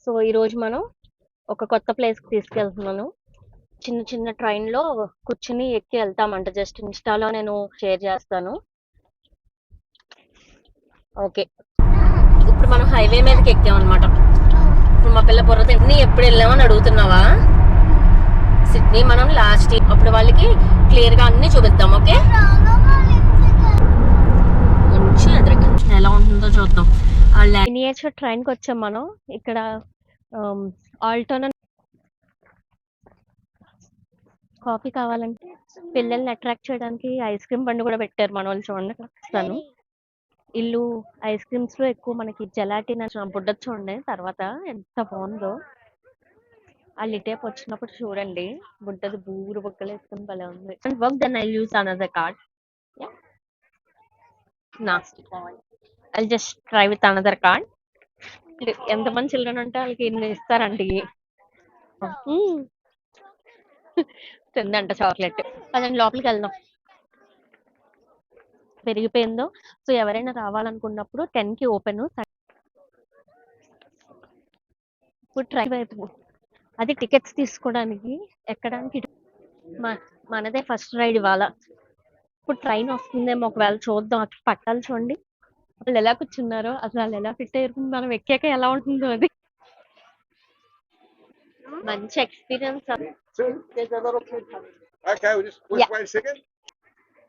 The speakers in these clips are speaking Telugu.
సో ఈరోజు మనం ఒక కొత్త ప్లేస్కి తీసుకెళ్తున్నాను. చిన్న చిన్న ట్రైన్లో కూర్చుని ఎక్కి వెళ్తామంట. జస్ట్ ఇన్స్టాలో నేను షేర్ చేస్తాను. ఓకే, ఇప్పుడు మనం హైవే మీదకి ఎక్కామన్నమాట. ఇప్పుడు మా పిల్ల బుర్ర సిడ్నీ ఎప్పుడు వెళ్ళామని అడుగుతున్నావా? సిడ్నీ మనం లాస్ట్ అప్పుడు వాళ్ళకి క్లియర్గా అన్ని చూపిద్దాం. ఓకే, మంచి ఎలా ఉంటుందో చూద్దాం. మినియేచర్ ట్రైన్కి వచ్చాం మనం. ఇక్కడ ఆల్టోన్ కాఫీ కావాలంటే పిల్లల్ని అట్రాక్ట్ చేయడానికి ఐస్ క్రీమ్ బండి కూడా పెట్టారు మన వాళ్ళు. చూడండి, ఇస్తాను. ఇల్లు ఐస్ క్రీమ్స్ లో ఎక్కువ మనకి జెలాటిన్ బుడ్డది చూడండి. తర్వాత ఎంత బాగుందో. వాళ్ళు ఇటేపు వచ్చినప్పుడు చూడండి, బుడ్డది బూరు బుగ్గలు వేసుకుని భలే ఉంది. Work then I use another card. I just try with another card. ఎంతమంది చిల్డ్రన్ ఉంటే వాళ్ళకి ఇన్ని ఇస్తారండి. తిందంట చాక్లెట్. అదండి, లోపలికి వెళ్దాం. పెరిగిపోయిందో. సో ఎవరైనా రావాలనుకున్నప్పుడు 10కి ఓపెన్. ఇప్పుడు ట్రై వైపు అది టికెట్స్ తీసుకోవడానికి ఎక్కడానికి మనదే ఫస్ట్ రైడ్ ఇవాళ. ఇప్పుడు ట్రైన్ వస్తుందేమో, ఒకవేళ చూద్దాం. అక్కడ పట్టాలు చూడండి, వాళ్ళు ఎలా కూర్చున్నారో, అసలు వాళ్ళు ఎలా ఫిట్ అయ్యారు, మనం ఎక్కాక ఎలా ఉంటుందో అది. మంచి ఎక్స్పీరియన్స్.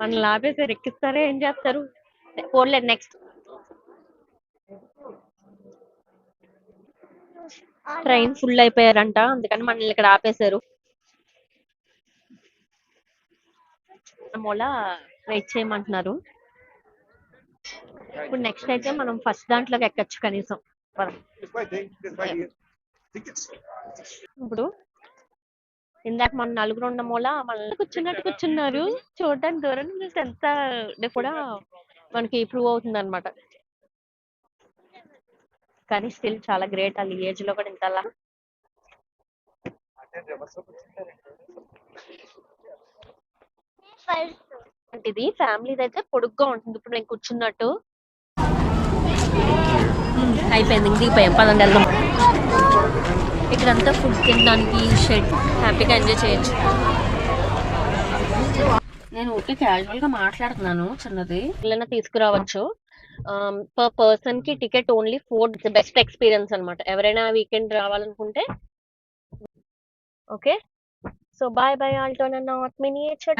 మన లాభేసారు, ఎక్కిస్తారా ఏం చేస్తారు? పోర్లేదు, నెక్స్ట్. ట్రైన్ ఫుల్ అయిపోయారంట, అందుకని మనల్ని ఇక్కడ ఆపేశారు. మూల వెయిట్ చేయమంటున్నారు. ఇప్పుడు నెక్స్ట్ అయితే మనం ఫస్ట్ దాంట్లోకి ఎక్కచ్చు కనీసం. ఇప్పుడు ఇందాక మన నలుగురు ఉన్న మూల మళ్ళీ కూర్చున్నారు. చూడడానికి దూరం నుంచి ఎంత కూడా మనకి ప్రూవ్ అవుతుంది అనమాట. కానీ స్టిల్ చాలా గ్రేట్. వాళ్ళు ఈ ఏజ్ లో కూడా ఇంతలా. ఇది ఫ్యామిలీది అయితే పొడుగ్గా ఉంటుంది. ఇప్పుడు నేను కూర్చున్నట్టు అయిపోయింది, దిగిపోయాం. పదండి వెళ్దాం. ఇక్కడంతా ఫుడ్ తినడానికి షెడ్, హ్యాపీగా ఎంజాయ్ చేయొచ్చు. నేను ఓకే క్యాజువల్ గా మాట్లాడుతున్నాను. చిన్నది పిల్లల తీసుకురావచ్చు. పర్ పర్సన్ కి టికెట్ ఓన్లీ 4. బెస్ట్ ఎక్స్పీరియన్స్ అనమాట. ఎవరైనా వీకెండ్ రావాలనుకుంటే. Okay, so bye bye Alton and not miniature.